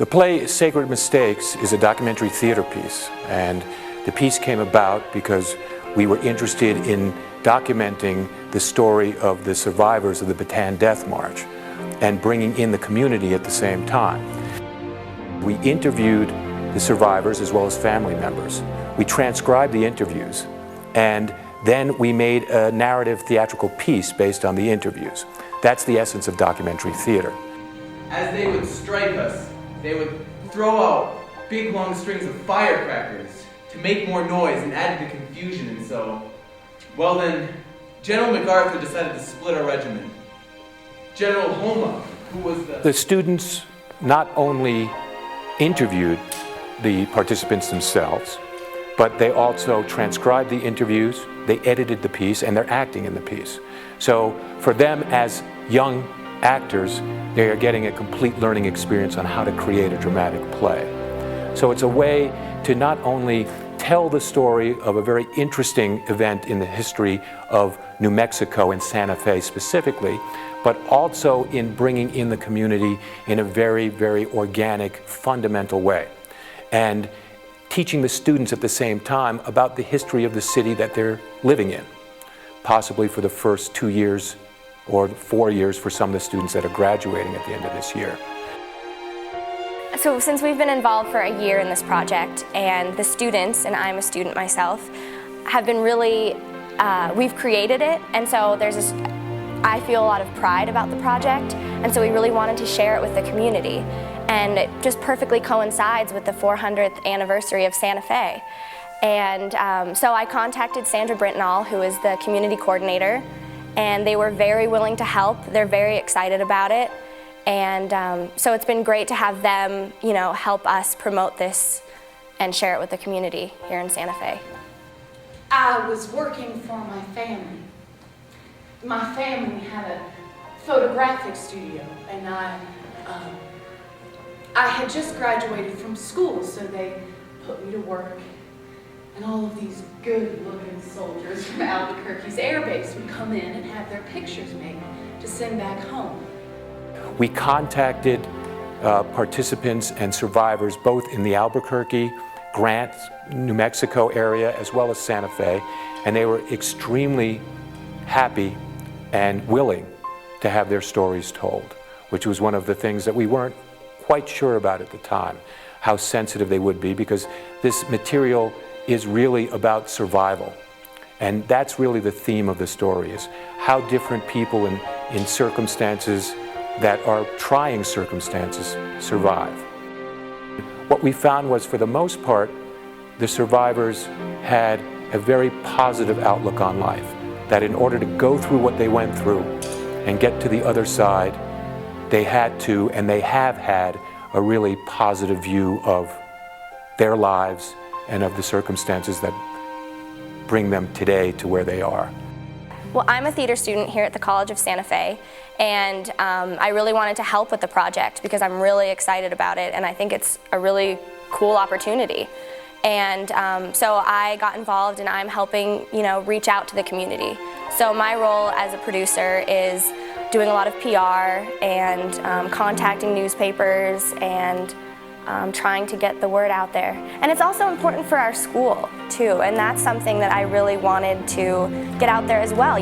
The play Sacred Mistakes is a documentary theater piece, and the piece came about because we were interested in documenting the story of the survivors of the Bataan Death March and bringing in the community at the same time. We interviewed the survivors as well as family members. We transcribed the interviews, and then we made a narrative theatrical piece based on the interviews. That's the essence of documentary theater. As they would strike us, they would throw out big long strings of firecrackers to make more noise and add to the confusion, and so, well then, General MacArthur decided to split our regiment. General Homa, who was the students not only interviewed the participants themselves, but they also transcribed the interviews, they edited the piece, and they're acting in the piece. So for them as young actors, they are getting a complete learning experience on how to create a dramatic play. So it's a way to not only tell the story of a very interesting event in the history of New Mexico and Santa Fe specifically, but also in bringing in the community in a very, very organic, fundamental way. And teaching the students at the same time about the history of the city that they're living in, possibly for the first 2 years or 4 years for some of the students that are graduating at the end of this year. So since we've been involved for a year in this project, and the students, and I'm a student myself, have been really, we've created it, and so there's this, I feel a lot of pride about the project, and so we really wanted to share it with the community. And it just perfectly coincides with the 400th anniversary of Santa Fe. And so I contacted Sandra Brintenall, who is the community coordinator, and they were very willing to help. They're very excited about it. And so it's been great to have them, help us promote this and share it with the community here in Santa Fe. I was working for my family. My family had a photographic studio, and I had just graduated from school, so they put me to work. And all of these good-looking soldiers from Albuquerque's air base would come in and have their pictures made to send back home. We contacted participants and survivors both in the Albuquerque, Grant, New Mexico area, as well as Santa Fe, and they were extremely happy and willing to have their stories told, which was one of the things that we weren't quite sure about at the time, how sensitive they would be, because this material is really about survival. And that's really the theme of the story, is how different people in circumstances that are trying circumstances survive. What we found was, for the most part, the survivors had a very positive outlook on life, that in order to go through what they went through and get to the other side, they had to, and they have had, a really positive view of their lives and of the circumstances that bring them today to where they are. Well, I'm a theater student here at the College of Santa Fe, and I really wanted to help with the project because I'm really excited about it, and I think it's a really cool opportunity. And so I got involved, and I'm helping, reach out to the community. So my role as a producer is doing a lot of PR and contacting newspapers and trying to get the word out there. And it's also important for our school too, and that's something that I really wanted to get out there as well.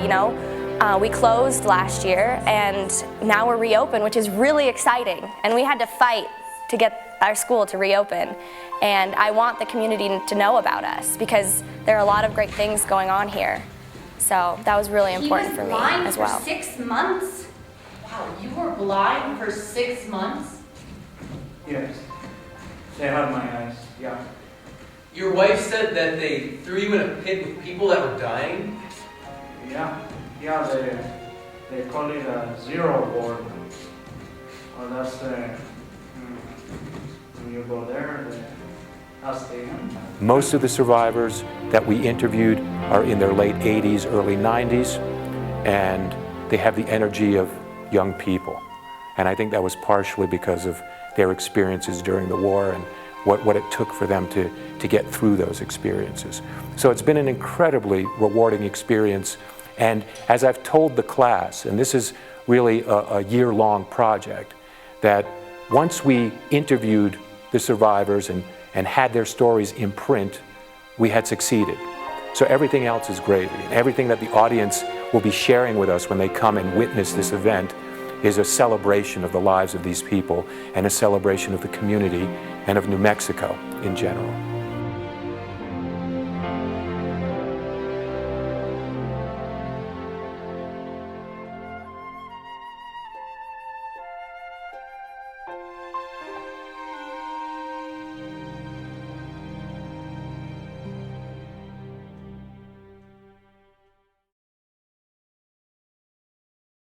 We closed last year, and now we're reopened, which is really exciting, and we had to fight to get our school to reopen. And I want the community to know about us because there are a lot of great things going on here. So that was really important for me as well. He was blind for 6 months? Wow, you were blind for 6 months? Yes. They had my eyes, yeah. Your wife said that they threw you in a pit with people that were dying? Yeah, they call it a zero ward. Well, that's when you go there, that's the end. Most of the survivors that we interviewed are in their late 80s, early 90s, and they have the energy of young people. And I think that was partially because of their experiences during the war and what it took for them to get through those experiences. So it's been an incredibly rewarding experience. And as I've told the class, and this is really a year-long project, that once we interviewed the survivors and had their stories in print, we had succeeded. So everything else is gravy. And everything that the audience will be sharing with us when they come and witness this event is a celebration of the lives of these people and a celebration of the community and of New Mexico in general.